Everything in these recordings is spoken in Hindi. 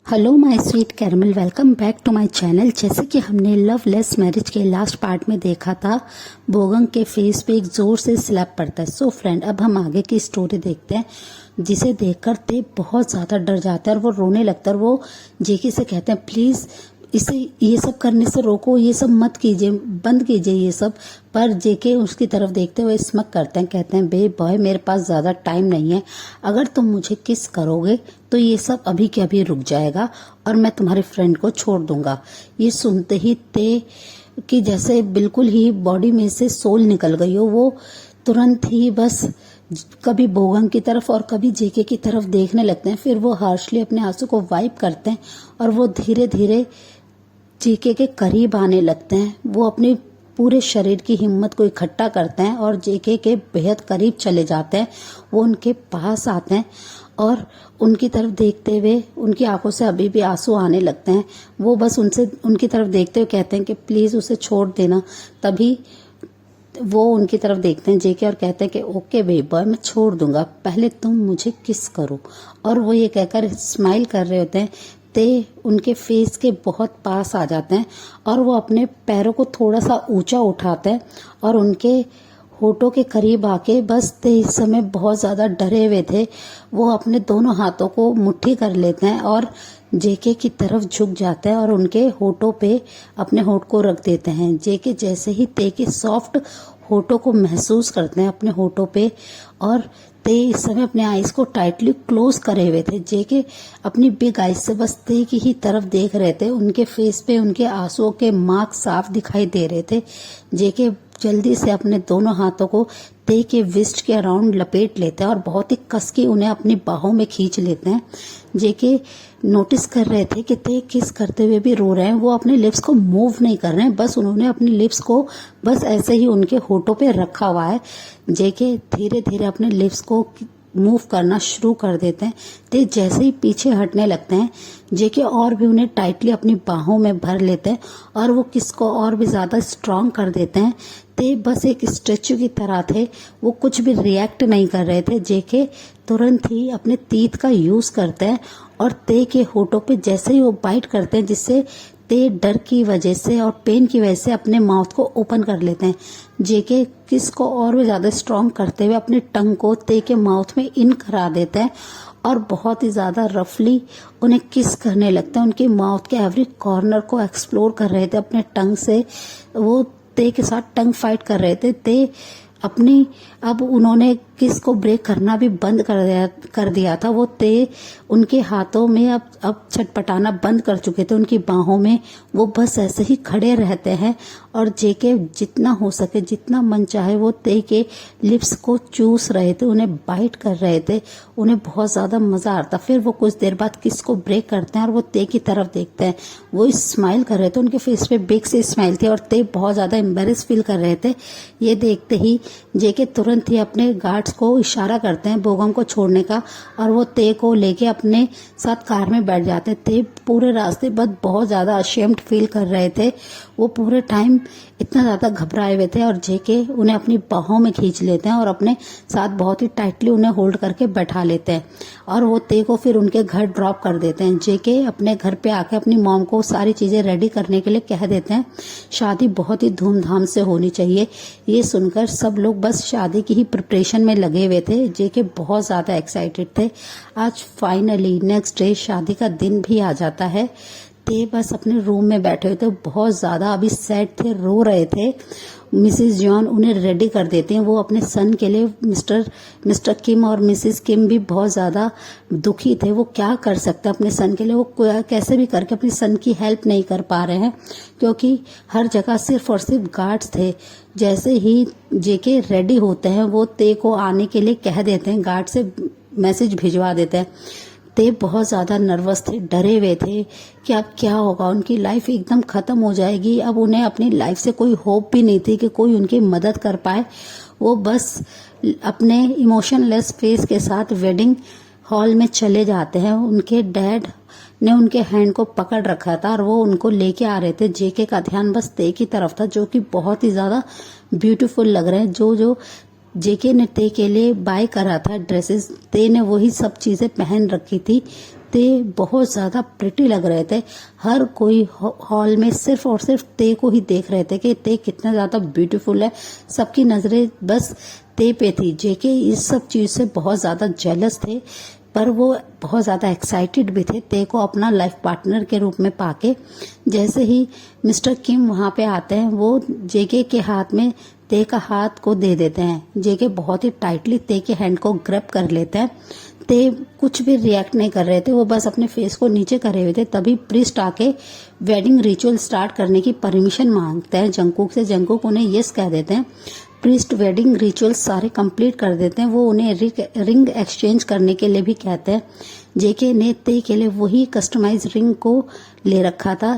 Hello my sweet caramel, welcome back to my channel. जैसे कि हमने लवलेस मैरिज के लास्ट पार्ट में देखा था, बोगन के फेस पे एक जोर से स्लैप पड़ता है। सो फ्रेंड, अब हम आगे की स्टोरी देखते हैं, जिसे देखकर ते बहुत ज़्यादा डर जाता है और वो रोने लगता है। और वो जेकी से कहते हैं, प्लीज़ इसे ये सब करने से रोको, ये सब मत कीजिए, बंद कीजिए ये सब। पर जेके उसकी तरफ देखते हुए स्मक करते हैं, कहते हैं, बे बॉय मेरे पास ज़्यादा टाइम नहीं है, अगर तुम मुझे किस करोगे तो ये सब अभी के अभी रुक जाएगा और मैं तुम्हारे फ्रेंड को छोड़ दूंगा। ये सुनते ही ते कि जैसे बिल्कुल ही बॉडी में से सोल निकल गई हो, वो तुरंत ही बस कभी बोगन की तरफ और कभी जेके की तरफ देखने लगते हैं। फिर वो हार्शली अपने आंसू को वाइप करते हैं और वो धीरे धीरे जेके के करीब आने लगते हैं। वो अपने पूरे शरीर की हिम्मत को इकट्ठा करते हैं और जेके के बेहद करीब चले जाते हैं। वो उनके पास आते हैं और उनकी तरफ देखते हुए उनकी आंखों से अभी भी आंसू आने लगते हैं। वो बस उनकी तरफ देखते हुए कहते हैं कि प्लीज़ उसे छोड़ देना। तभी वो उनकी तरफ देखते हैं जेके और कहते हैं कि ओके बेबी बॉय, मैं छोड़ दूंगा, पहले तुम मुझे किस करो। और वो ये कहकर स्माइल कर रहे होते हैं। ते उनके फेस के बहुत पास आ जाते हैं और वो अपने पैरों को थोड़ा सा ऊंचा उठाते हैं और उनके होठों के करीब आके, बस ते इस समय बहुत ज़्यादा डरे हुए थे, वो अपने दोनों हाथों को मुट्ठी कर लेते हैं और जेके की तरफ झुक जाते हैं और उनके होठों पे अपने होठ को रख देते हैं। जेके जैसे ही ते के सॉफ्ट होठों को महसूस करते हैं अपने होठों पे, और ते इस समय अपने आईज को टाइटली क्लोज करे हुए थे। जेके अपनी बिग आईज से बस ते की ही तरफ देख रहे थे। उनके फेस पे उनके आंसुओं के मार्क साफ दिखाई दे रहे थे। जेके जल्दी से अपने दोनों हाथों को ते के विस्ट के अराउंड लपेट लेते हैं और बहुत ही कस के उन्हें अपनी बाहों में खींच लेते हैं। जेके नोटिस कर रहे थे कि ते किस करते हुए भी रो रहे हैं। वो अपने लिप्स को मूव नहीं कर रहे हैं, बस उन्होंने अपने लिप्स को बस ऐसे ही उनके होठों पे रखा हुआ है। जेके धीरे धीरे अपने लिप्स को मूव करना शुरू कर देते हैं। ते जैसे ही पीछे हटने लगते हैं, जेके और भी उन्हें टाइटली अपनी बाहों में भर लेते हैं और वो किसको और भी ज़्यादा स्ट्रांग कर देते हैं। ते बस एक स्टैचू की तरह थे, वो कुछ भी रिएक्ट नहीं कर रहे थे। जेके तुरंत ही अपने तीत का यूज़ करते हैं और ते के होठों पे जैसे ही वो बाइट करते हैं, जिससे ते डर की वजह से और पेन की वजह से अपने माउथ को ओपन कर लेते हैं। जेके किस को और भी ज़्यादा स्ट्रांग करते हुए अपने टंग को ते के माउथ में इन करा देते हैं और बहुत ही ज़्यादा रफली उन्हें किस करने लगते हैं। उनके माउथ के एवरी कॉर्नर को एक्सप्लोर कर रहे थे अपने टंग से। वो ते के साथ टंग फाइट कर रहे थे। ते अपनी अब उन्होंने किस को ब्रेक करना भी बंद कर दिया था। वो ते उनके हाथों में अब छटपटाना बंद कर चुके थे। उनकी बाहों में वो बस ऐसे ही खड़े रहते हैं और जेके जितना हो सके, जितना मन चाहे, वो ते के लिप्स को चूस रहे थे, उन्हें बाइट कर रहे थे। उन्हें बहुत ज़्यादा मज़ा आता। फिर वो कुछ देर बाद किस को ब्रेक करते हैं और वो ते की तरफ देखते हैं। वो स्माइल कर रहे थे, उनके फेस पे बिग सी स्माइल थी और ते बहुत ज़्यादा एम्बेरस फील कर रहे थे। ये देखते ही जेके तुरंत ही अपने गार्ड्स को इशारा करते हैं बोगन को छोड़ने का और वो ते को लेके अपने साथ कार में बैठ जाते हैं। ते पूरे रास्ते बाद बहुत ज़्यादा अशेम्ड फील कर रहे थे। वो पूरे टाइम इतना ज़्यादा घबराए हुए थे और जेके उन्हें अपनी बाहों में खींच लेते हैं और अपने साथ बहुत ही टाइटली उन्हें होल्ड करके बैठा लेते हैं और वो ते को फिर उनके घर ड्रॉप कर देते हैं। जेके अपने घर पे आके अपनी मॉम को सारी चीज़ें रेडी करने के लिए कह देते हैं। शादी बहुत ही धूमधाम से होनी चाहिए। ये सुनकर सब लोग बस शादी की ही प्रिपरेशन में लगे हुए थे। जेके बहुत ज़्यादा एक्साइटेड थे। आज फाइनली नेक्स्ट डे शादी का दिन भी आ जाता है। ते बस अपने रूम में बैठे हुए थे, बहुत ज़्यादा अभी सैड थे, रो रहे थे। मिसिस जॉन उन्हें रेडी कर देते हैं। वो अपने सन के लिए मिस्टर किम और मिसिस किम भी बहुत ज़्यादा दुखी थे। वो क्या कर सकते अपने सन के लिए, वो कैसे भी करके अपने सन की हेल्प नहीं कर पा रहे हैं क्योंकि हर जगह सिर्फ और सिर्फ गार्ड्स थे। जैसे ही जेके रेडी होते हैं, वो ते को आने के लिए कह देते हैं, गार्ड से मैसेज भिजवा देते हैं। ते बहुत ज़्यादा नर्वस थे, डरे हुए थे कि अब क्या होगा, उनकी लाइफ एकदम ख़त्म हो जाएगी। अब उन्हें अपनी लाइफ से कोई होप भी नहीं थी कि कोई उनकी मदद कर पाए। वो बस अपने इमोशनलेस फेस के साथ वेडिंग हॉल में चले जाते हैं। उनके डैड ने उनके हैंड को पकड़ रखा था और वो उनको लेके आ रहे थे। जेके का ध्यान बस ते की तरफ था, जो कि बहुत ही ज़्यादा ब्यूटीफुल लग रहे हैं। जो जेके ने ते के लिए बाय करा था ड्रेसेस, ते ने वही सब चीज़ें पहन रखी थी। ते बहुत ज़्यादा प्रिटी लग रहे थे। हर कोई हॉल में सिर्फ और सिर्फ ते को ही देख रहे थे कि ते कितना ज़्यादा ब्यूटीफुल है। सबकी नज़रें बस ते पे थी। जेके इस सब चीज़ से बहुत ज़्यादा जेलस थे, पर वो बहुत ज़्यादा एक्साइटेड भी थे ते को अपना लाइफ पार्टनर के रूप में पाके। जैसे ही मिस्टर किम वहाँ पे आते हैं, वो जेके के हाथ में ते का हाथ को दे देते हैं। जेके बहुत ही टाइटली ते के हैंड को ग्रैब कर लेते हैं। ते कुछ भी रिएक्ट नहीं कर रहे थे, वो बस अपने फेस को नीचे करे हुए थे। तभी प्रीस्ट आके वेडिंग रिचुअल स्टार्ट करने की परमिशन मांगते हैं जंगकुक से। जंगकुक उन्हें यस कह देते हैं। प्रीस्ट वेडिंग रिचुअल सारे कंप्लीट कर देते हैं। वो उन्हें रिंग एक्सचेंज करने के लिए भी कहते हैं। जेके ने ते के लिए वही कस्टमाइज रिंग को ले रखा था।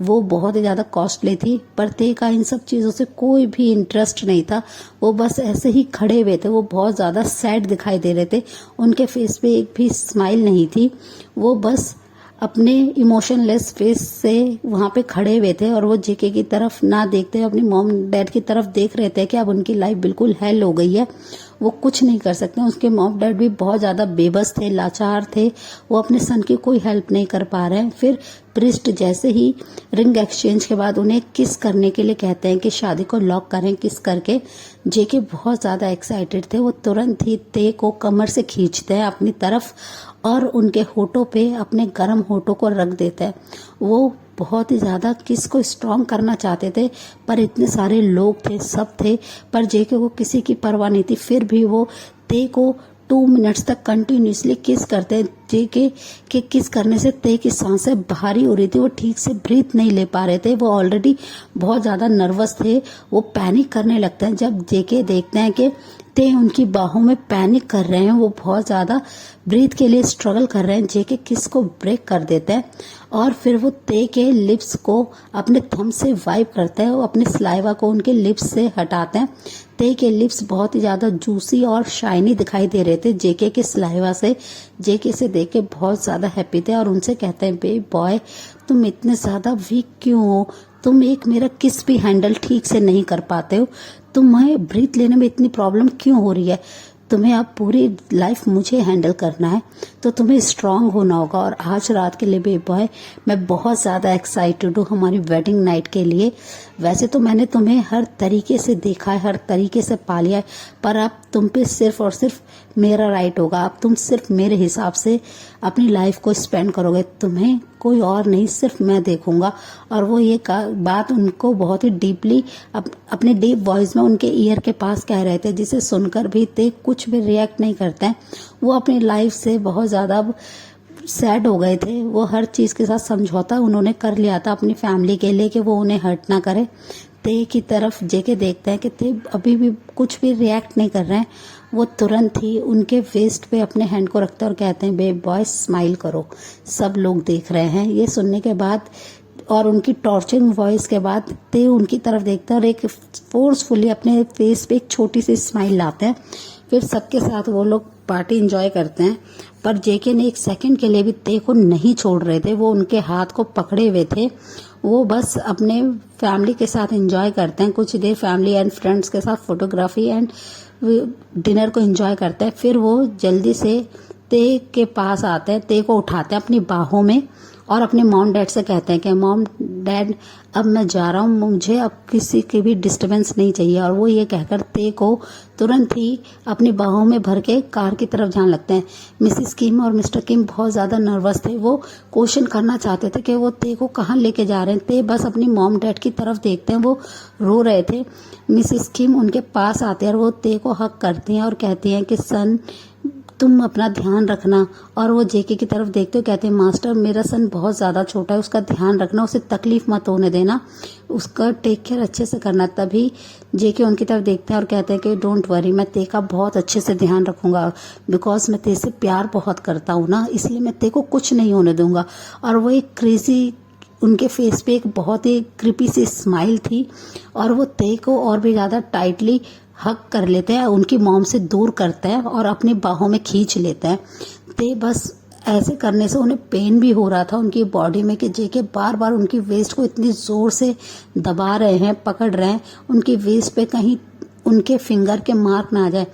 वो बहुत ही ज़्यादा कॉस्टली थी, पर ते का इन सब चीज़ों से कोई भी इंटरेस्ट नहीं था। वो बस ऐसे ही खड़े हुए थे। वो बहुत ज़्यादा सैड दिखाई दे रहे थे। उनके फेस पे एक भी स्माइल नहीं थी। वो बस अपने इमोशनलेस फेस से वहाँ पे खड़े हुए थे और वो जेके की तरफ ना देखते अपनी मॉम डैड की तरफ देख रहे थे कि अब उनकी लाइफ बिल्कुल हेल हो गई है। वो कुछ नहीं कर सकते। उसके मॉम डैड भी बहुत ज़्यादा बेबस थे, लाचार थे। वो अपने सन की कोई हेल्प नहीं कर पा रहे हैं। फिर प्रिस्ट जैसे ही रिंग एक्सचेंज के बाद उन्हें किस करने के लिए कहते हैं कि शादी को लॉक करें किस करके। जेके बहुत ज़्यादा एक्साइटेड थे। वो तुरंत ही ते को कमर से खींचते हैं अपनी तरफ और उनके होठों पे अपने गर्म होठों को रख देते हैं। वो बहुत ही ज़्यादा किस को स्ट्रॉन्ग करना चाहते थे, पर इतने सारे लोग थे, सब थे, पर जेके को किसी की परवाह नहीं थी। फिर भी वो ते को 2 मिनट्स तक कंटिन्यूसली किस करते। जेके के किस करने से ते की सांसें भारी हो रही थी। वो ठीक से ब्रीथ नहीं ले पा रहे थे। वो ऑलरेडी बहुत ज़्यादा नर्वस थे। वो पैनिक करने लगते हैं जब जेके देखते हैं कि ते उनकी बाहों में पैनिक कर रहे हैं। वो बहुत ज़्यादा ब्रीथ के लिए स्ट्रगल कर रहे हैं। जेके किस को ब्रेक कर देते हैं और फिर वो ते के लिप्स को अपने थंब से वाइप करते हैं। वो अपने सलाइवा को उनके लिप्स से हटाते हैं। ते के लिप्स बहुत ही ज़्यादा जूसी और शाइनी दिखाई दे रहे थे जेके के सलाइवा से। जेके से देख के बहुत ज़्यादा हैप्पी थे और उनसे कहते हैं, बेबी बॉय तुम इतने ज़्यादा वीक क्यों हो? तुम एक मेरा किस भी हैंडल ठीक से नहीं कर पाते हो। तुम्हें ब्रीथ लेने में इतनी प्रॉब्लम क्यों हो रही है? तुम्हें अब पूरी लाइफ मुझे हैंडल करना है, तो तुम्हें स्ट्रांग होना होगा। और आज रात के लिए बेबी बॉय मैं बहुत ज़्यादा एक्साइटेड हूँ हमारी वेडिंग नाइट के लिए। वैसे तो मैंने तुम्हें हर तरीके से देखा है, हर तरीके से पालिया है, पर अब तुम पे सिर्फ और सिर्फ मेरा राइट होगा। अब तुम सिर्फ मेरे हिसाब से अपनी लाइफ को स्पेंड करोगे। तुम्हें कोई और नहीं, सिर्फ मैं देखूंगा। और वो ये बात उनको बहुत ही डीपली अपने डीप वॉइस में उनके ईयर के पास कह रहे थे, जिसे सुनकर भी ते कुछ भी रिएक्ट नहीं करते हैं। वो अपनी लाइफ से बहुत ज़्यादा सैड हो गए थे। वो हर चीज़ के साथ समझौता उन्होंने कर लिया था अपनी फैमिली के लिए कि वो उन्हें हर्ट ना करे। ते की तरफ जेके देखते हैं कि ते अभी भी कुछ भी रिएक्ट नहीं कर रहे हैं। वो तुरंत ही उनके वेस्ट पे अपने हैंड को रखते हैं और कहते हैं, बेबी बॉय स्माइल करो, सब लोग देख रहे हैं। ये सुनने के बाद और उनकी टॉर्चरिंग वॉइस के बाद ते उनकी तरफ देखते हैं और एक फोर्सफुली अपने फेस पे एक छोटी सी स्माइल लाते हैं। फिर सबके साथ वो लोग पार्टी एंजॉय करते हैं। पर जेके ने एक सेकंड के लिए भी ते को नहीं छोड़ रहे थे। वो उनके हाथ को पकड़े हुए थे। वो बस अपने फैमिली के साथ एंजॉय करते हैं। कुछ देर फैमिली एंड फ्रेंड्स के साथ फोटोग्राफी एंड डिनर को एंजॉय करते हैं। फिर वो जल्दी से ते के पास आते हैं, ते को उठाते हैं अपनी बाहों में और अपने मॉम डैड से कहते हैं कि मॉम डैड अब मैं जा रहा हूँ, मुझे अब किसी की भी डिस्टर्बेंस नहीं चाहिए। और वो ये कहकर ते को तुरंत ही अपनी बाहों में भर के कार की तरफ जाने लगते हैं। मिसिस किम और मिस्टर किम बहुत ज़्यादा नर्वस थे। वो क्वेश्चन करना चाहते थे कि वो ते को कहाँ लेके जा रहे हैं। ते बस अपनी मॉम डैड की तरफ देखते हैं। वो रो रहे थे। मिसिस किम उनके पास आते हैं और वो ते को हक करती हैं और कहती हैं कि सन तुम अपना ध्यान रखना। और वो जेके की तरफ देखते हो कहते हैं, मास्टर मेरा सन बहुत ज़्यादा छोटा है, उसका ध्यान रखना, उसे तकलीफ मत होने देना, उसका टेक केयर अच्छे से करना। तभी जेके उनकी तरफ देखते हैं और कहते हैं कि डोंट वरी, मैं ते का बहुत अच्छे से ध्यान रखूंगा, बिकॉज मैं ते से प्यार बहुत करता हूँ ना, इसलिए मैं ते को कुछ नहीं होने दूंगा। और वो एक क्रेजी उनके फेस पे एक बहुत ही क्रिपी सी स्माइल थी और वो ते को और भी ज़्यादा टाइटली हक कर लेते हैं, उनकी मॉम से दूर करते हैं और अपनी बाहों में खींच लेते हैं। ते बस ऐसे करने से उन्हें पेन भी हो रहा था उनकी बॉडी में कि जेके बार बार उनकी वेस्ट को इतनी ज़ोर से दबा रहे हैं, पकड़ रहे हैं, उनकी वेस्ट पे कहीं उनके फिंगर के मार्क ना आ जाए।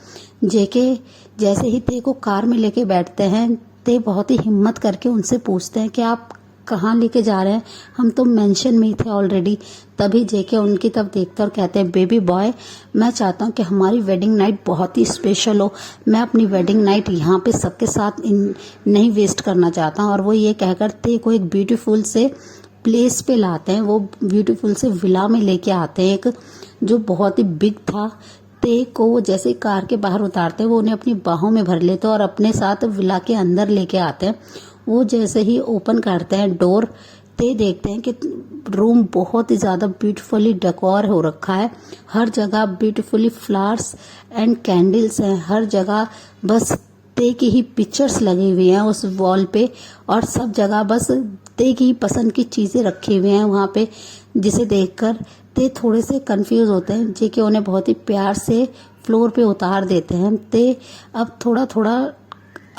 जेके जैसे ही ते को कार में लेके बैठते हैं, ते बहुत ही हिम्मत करके उनसे पूछते हैं कि आप कहाँ लेके जा रहे हैं, हम तो मेंशन में ही थे ऑलरेडी। तभी जेके उनकी तरफ देखते और कहते हैं बेबी बॉय, मैं चाहता हूँ कि हमारी वेडिंग नाइट बहुत ही स्पेशल हो। मैं अपनी वेडिंग नाइट यहाँ पे सबके साथ नहीं वेस्ट करना चाहता हूँ। और वो ये कहकर ते को एक ब्यूटीफुल से प्लेस पे लाते हैं, वो ब्यूटीफुल से विला में लेके आते हैं, एक जो बहुत ही बिग था। ते को वो जैसे ही कार के बाहर उतारते हैं, वो उन्हें अपनी बाहों में भर लेते हैं और अपने साथ विला के अंदर लेके आते हैं। वो जैसे ही ओपन करते हैं डोर, ते देखते हैं कि रूम बहुत ही ज़्यादा ब्यूटीफुली डेकोर हो रखा है। हर जगह ब्यूटीफुली फ्लावर्स एंड कैंडल्स हैं, हर जगह बस ते की ही पिक्चर्स लगी हुई हैं उस वॉल पे, और सब जगह बस ते की पसंद की चीज़ें रखी हुई हैं वहाँ पे, जिसे देखकर ते थोड़े से कंफ्यूज होते हैं। जे कि उन्हें बहुत ही प्यार से फ्लोर पे उतार देते हैं। ते अब थोड़ा थोड़ा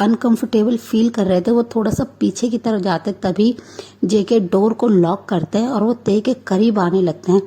अनकंफर्टेबल फील कर रहे थे, वो थोड़ा सा पीछे की तरफ जाते, तभी जेके डोर को लॉक करते हैं और वो ते के करीब आने लगते हैं,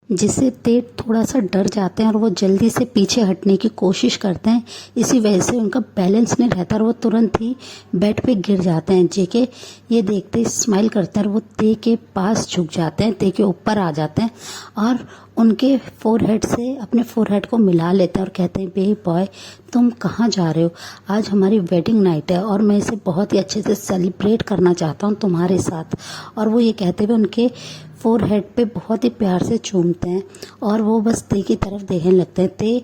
जिससे ते थोड़ा सा डर जाते हैं और वो जल्दी से पीछे हटने की कोशिश करते हैं। इसी वजह से उनका बैलेंस नहीं रहता और वो तुरंत ही बेड पे गिर जाते हैं। जेके ये देखते ही स्माइल करते हैं और वो ते के पास झुक जाते हैं, ते के ऊपर आ जाते हैं और उनके फोरहेड से अपने फोरहेड को मिला लेते हैं और कहते हैं बेबी बॉय, तुम कहाँ जा रहे हो? आज हमारी वेडिंग नाइट है और मैं इसे बहुत ही अच्छे से सेलिब्रेट करना चाहता हूँ तुम्हारे साथ। और वो ये कहते हुए उनके फोरहेड पे बहुत ही प्यार से चूमते हैं और वो बस ते की तरफ देखने लगते हैं। ते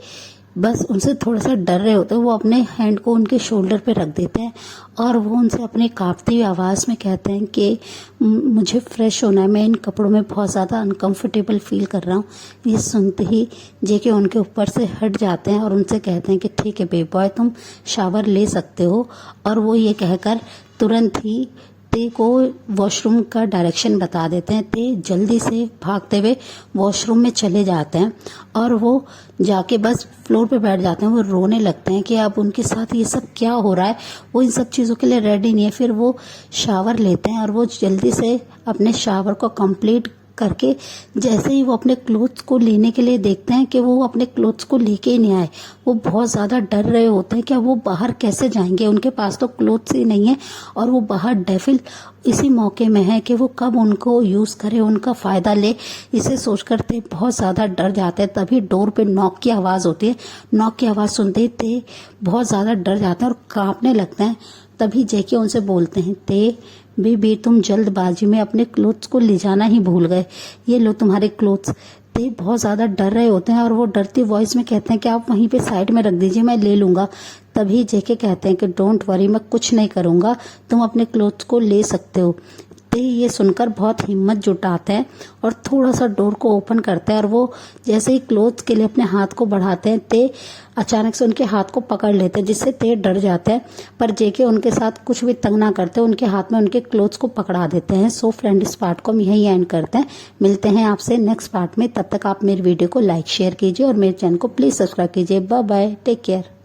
बस उनसे थोड़ा सा डर रहे होते हैं, वो अपने हैंड को उनके शोल्डर पे रख देते हैं और वो उनसे अपने कांपती हुई आवाज़ में कहते हैं कि मुझे फ्रेश होना है, मैं इन कपड़ों में बहुत ज़्यादा अनकंफर्टेबल फील कर रहा हूँ। ये सुनते ही जेके उनके ऊपर से हट जाते हैं और उनसे कहते हैं कि ठीक है बेबी बॉय, तुम शावर ले सकते हो। और वो ये कहकर तुरंत ही ते को वॉशरूम का डायरेक्शन बता देते हैं। ते जल्दी से भागते हुए वॉशरूम में चले जाते हैं और वो जाके बस फ्लोर पे बैठ जाते हैं। वो रोने लगते हैं कि अब उनके साथ ये सब क्या हो रहा है, वो इन सब चीज़ों के लिए रेडी नहीं है। फिर वो शावर लेते हैं और वो जल्दी से अपने शावर को कंप्लीट करके जैसे ही वो अपने क्लोथ्स को लेने के लिए देखते हैं कि वो अपने क्लोथ्स को लेके ही नहीं आए। वो बहुत ज़्यादा डर रहे होते हैं कि वो बाहर कैसे जाएंगे, उनके पास तो क्लोथ्स ही नहीं है और वो बाहर डेफिल इसी मौके में है कि वो कब उनको यूज़ करे, उनका फ़ायदा ले। इसे सोच कर ते बहुत ज़्यादा डर जाते हैं। तभी डोर पे नॉक की आवाज़ होती है। नॉक की आवाज़ सुनते ही ते बहुत ज़्यादा डर जाते हैं और कांपने लगते हैं। तभी जेके उनसे बोलते हैं, ते बेबी, तुम जल्दबाजी में अपने क्लोथ्स को ले जाना ही भूल गए, ये लो तुम्हारे क्लोथ्स। ते बहुत ज़्यादा डर रहे होते हैं और वो डरती वॉइस में कहते हैं कि आप वहीं पे साइड में रख दीजिए, मैं ले लूँगा। तभी जेके कहते हैं कि डोंट वरी, मैं कुछ नहीं करूँगा, तुम अपने क्लोथ्स को ले सकते हो। ते ये सुनकर बहुत हिम्मत जुटाते हैं और थोड़ा सा डोर को ओपन करते हैं और वो जैसे ही क्लोथ्स के लिए अपने हाथ को बढ़ाते हैं, ते अचानक से उनके हाथ को पकड़ लेते हैं, जिससे ते डर जाते हैं। पर जेके उनके साथ कुछ भी तंग ना करते, उनके हाथ में उनके क्लोथ्स को पकड़ा देते हैं। सो फ्रेंड, इस पार्ट को हम यहीं एंड करते हैं। मिलते हैं आपसे नेक्स्ट पार्ट में। तब तक आप मेरे वीडियो को लाइक शेयर कीजिए और मेरे चैनल को प्लीज़ सब्सक्राइब कीजिए। Bye bye, take care.